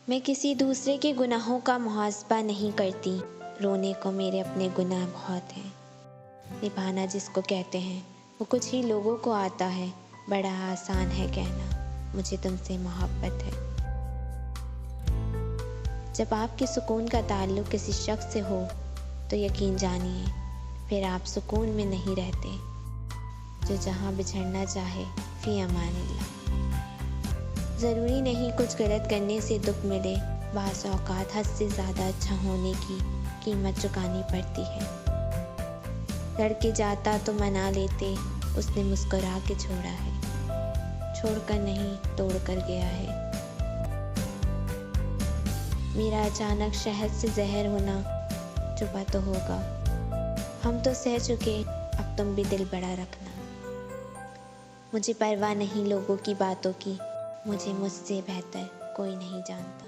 मैं किसी दूसरे के गुनाहों का मुहासबा नहीं करती, रोने को मेरे अपने गुनाह बहुत हैं। निभाना जिसको कहते हैं वो कुछ ही लोगों को आता है, बड़ा आसान है कहना मुझे तुमसे मोहब्बत है। जब आपके सुकून का ताल्लुक किसी शख्स से हो तो यकीन जानिए फिर आप सुकून में नहीं रहते। जो जहाँ बिछड़ना चाहे फी अमानिल्लाह। ज़रूरी नहीं कुछ गलत करने से दुख मिले, बाज़ औक़ात हद से ज़्यादा अच्छा होने की कीमत चुकानी पड़ती है। लड़के जाता तो मना लेते, उसने मुस्कुरा के छोड़ा है, छोड़कर नहीं तोड़कर गया है। मेरा अचानक शहद से जहर होना चुपा तो होगा, हम तो सह चुके, अब तुम भी दिल बड़ा रखना। मुझे परवाह नहीं लोगों की बातों की, मुझे मुझसे बेहतर कोई नहीं जानता।